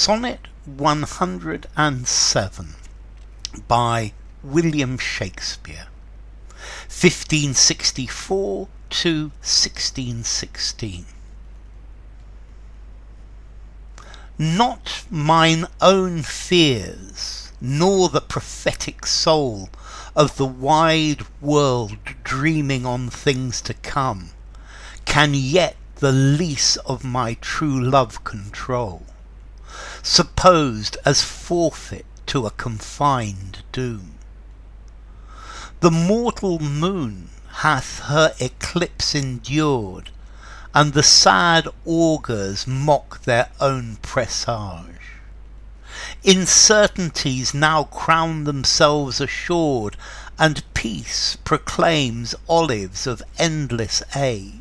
Sonnet 107 by William Shakespeare, 1564 to 1616. Not mine own fears, nor the prophetic soul of the wide world dreaming on things to come, can yet the lease of my true love control, supposed as forfeit to a confined doom. The mortal moon hath her eclipse endured, and the sad augurs mock their own presage. Incertainties now crown themselves assured, and peace proclaims olives of endless age.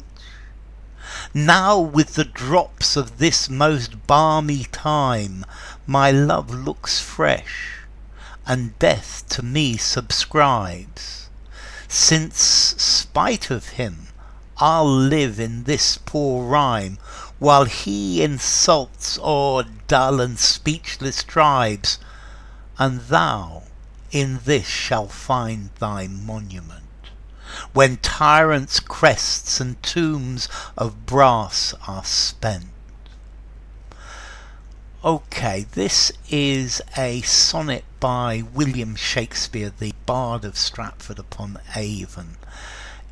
Now with the drops of this most balmy time my love looks fresh, and death to me subscribes, since, spite of him, I'll live in this poor rhyme, while he insults o'er dull and speechless tribes, and thou in this shalt find thy monument, when tyrants' crests and tombs of brass are spent. Okay, this is a sonnet by William Shakespeare, the Bard of Stratford upon Avon.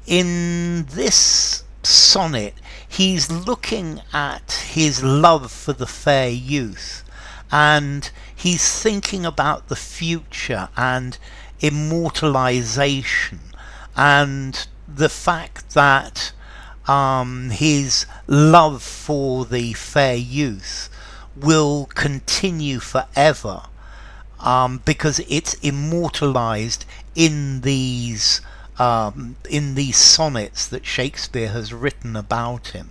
In this sonnet, he's looking at his love for the fair youth, and he's thinking about the future and immortalization, and the fact that his love for the fair youth will continue forever, because it's immortalized in these sonnets that Shakespeare has written about him.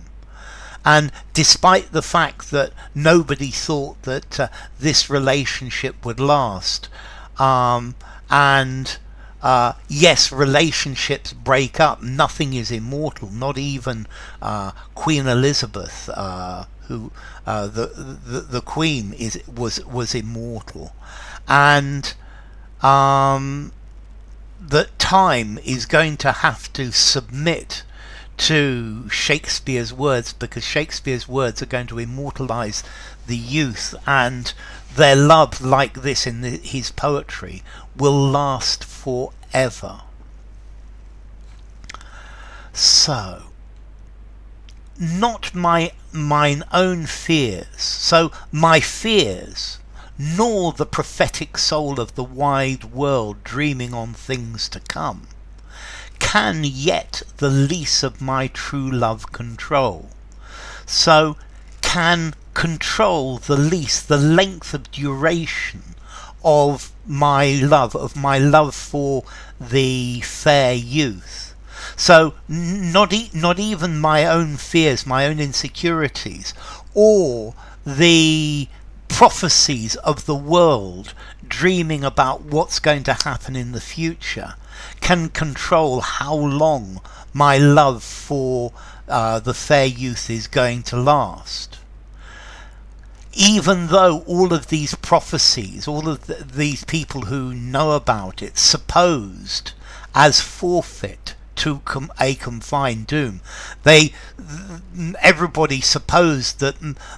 And despite the fact that nobody thought that this relationship would last, yes, relationships break up. Nothing is immortal. Not even Queen Elizabeth, who the Queen was immortal, and that time is going to have to submit to Shakespeare's words, because Shakespeare's words are going to immortalize the youth, and their love, like this in his poetry, will last forever. So, not mine own fears, so my fears, nor the prophetic soul of the wide world dreaming on things to come, can yet the lease of my true love control. So can control the lease, the length of duration of my love for the fair youth. So not even my own fears, my own insecurities, or the prophecies of the world dreaming about what's going to happen in the future can control how long my love for the fair youth is going to last. Even though all of these prophecies, all of these people who know about it, supposed as forfeit to a confined doom, everybody supposed that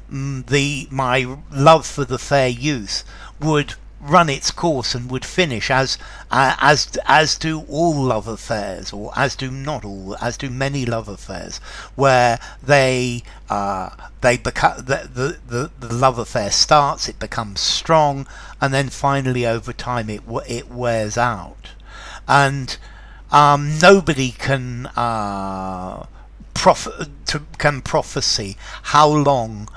my love for the fair youth would run its course and would finish, as do all love affairs, or as do many love affairs, where they become the love affair starts, it becomes strong, and then finally over time it wears out, and nobody can prophesy how long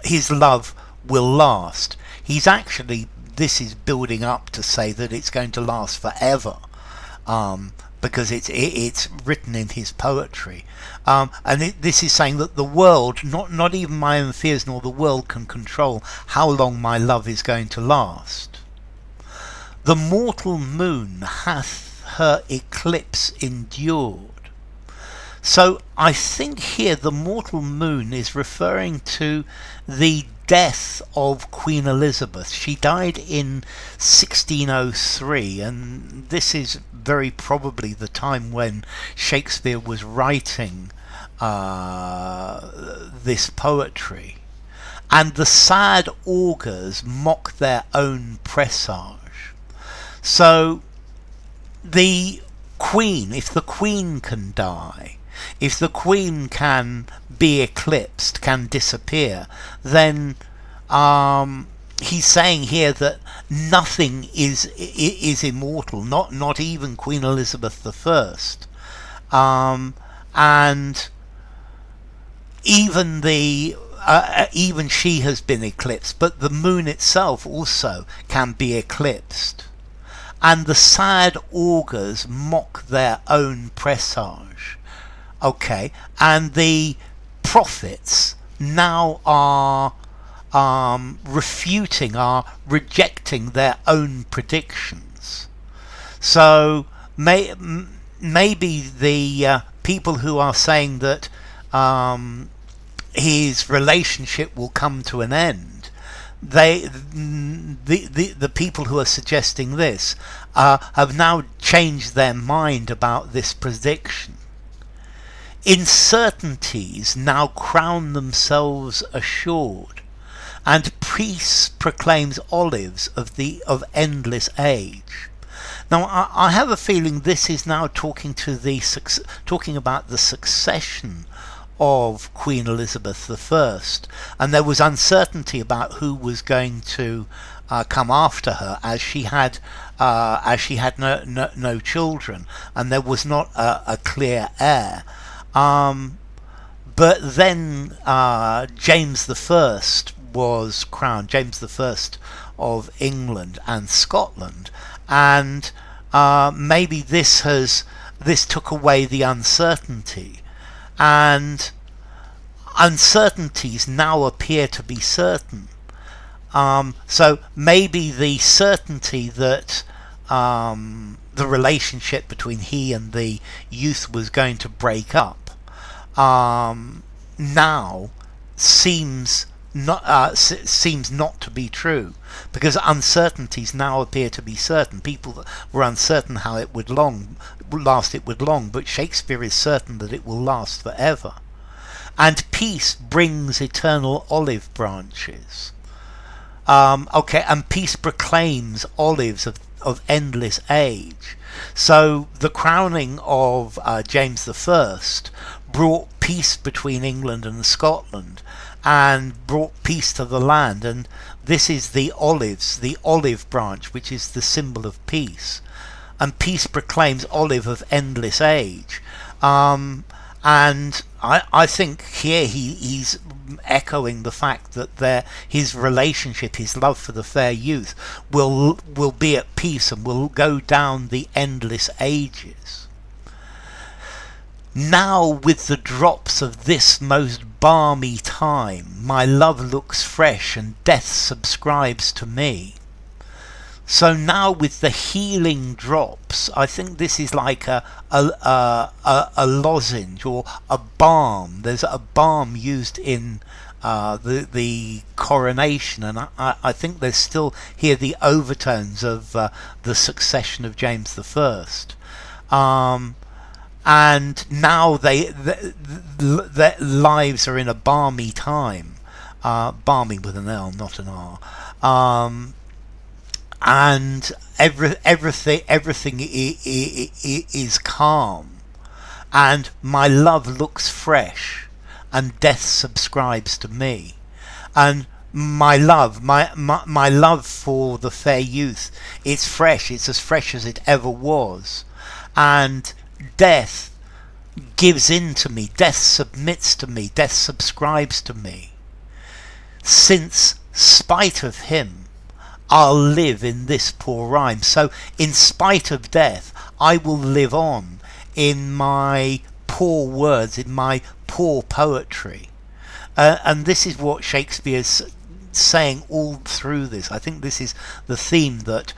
his love will last. This is building up to say that it's going to last forever, because it's written in his poetry, and this is saying that the world, not even my own fears nor the world, can control how long my love is going to last. The mortal moon hath her eclipse endured, So I think here the mortal moon is referring to the death of Queen Elizabeth. She died in 1603, and this is very probably the time when Shakespeare was writing this poetry. And the sad augurs mock their own presage. So the queen, if the queen can die, if the queen can be eclipsed, can disappear, then he's saying here that nothing is immortal, not even Queen Elizabeth I, and even even she has been eclipsed, but the moon itself also can be eclipsed. And the sad augurs mock their own presage. Okay, and the prophets now are refuting, are rejecting their own predictions. So maybe the people who are saying that his relationship will come to an end, the people who are suggesting this have now changed their mind about this prediction. Incertainties now crown themselves assured, and peace proclaims olives of endless age. Now I have a feeling this is now talking about the succession of Queen Elizabeth I, and there was uncertainty about who was going to come after her, as she had no children, and there was not a clear heir. But then James I was crowned, James I of England and Scotland, and maybe this took away the uncertainty, and uncertainties now appear to be certain. So maybe the certainty that the relationship between he and the youth was going to break up now seems not to be true, because uncertainties now appear to be certain. People were uncertain how it would last, but Shakespeare is certain that it will last forever. And peace brings eternal olive branches. Okay, and peace proclaims olives of endless age. So the crowning of James I brought peace between England and Scotland, and brought peace to the land, and this is the olives, the olive branch, which is the symbol of peace. And peace proclaims olive of endless age. And I think here he's echoing the fact that his relationship, his love for the fair youth, will be at peace and will go down the endless ages. Now with the drops of this most balmy time, my love looks fresh and death subscribes to me. So now with the healing drops, I think this is like a lozenge or a balm. There's a balm used in the coronation, and I think there's still here the overtones of the succession of James I. And now their lives are in a balmy time, balmy with an L, not an R. And everything is calm, and my love looks fresh, and death subscribes to me. And my love for the fair youth, it's fresh, it's as fresh as it ever was, and death gives in to me, death submits to me, death subscribes to me. Since, spite of him, I'll live in this poor rhyme. So in spite of death, I will live on in my poor words, in my poor poetry. And this is what Shakespeare's saying all through this. I think this is the theme, that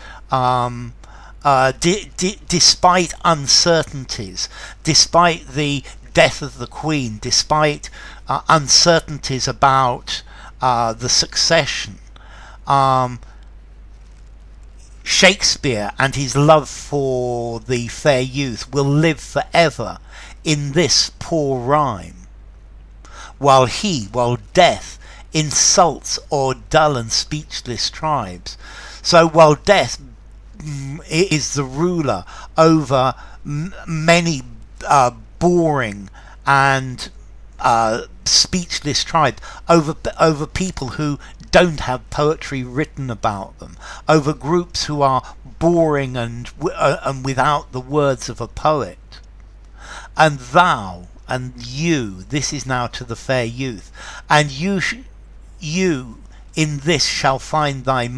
despite uncertainties, despite the death of the Queen, despite uncertainties about the succession, Shakespeare and his love for the fair youth will live forever in this poor rhyme, while death insults or dull and speechless tribes. So while death is the ruler over many boring and speechless tribes, over people who don't have poetry written about them, over groups who are boring and without the words of a poet. And thou and you, this is now to the fair youth, and you in this shall find thy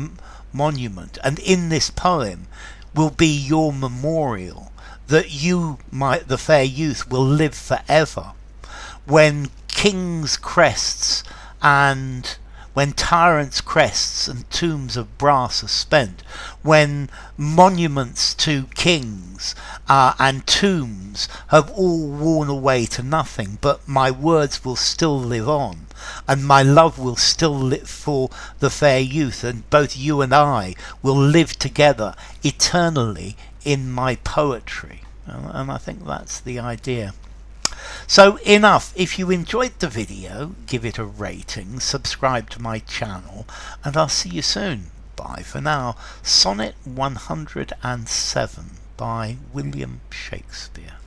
monument, and in this poem will be your memorial, that you, the fair youth, will live forever. When kings' crests and when tyrants' crests and tombs of brass are spent, when monuments to kings and tombs have all worn away to nothing, but my words will still live on, and my love will still live for the fair youth, and both you and I will live together eternally in my poetry. And I think that's the idea. So enough. If you enjoyed the video, give it a rating, subscribe to my channel, and I'll see you soon. Bye for now. Sonnet 107 by William Shakespeare.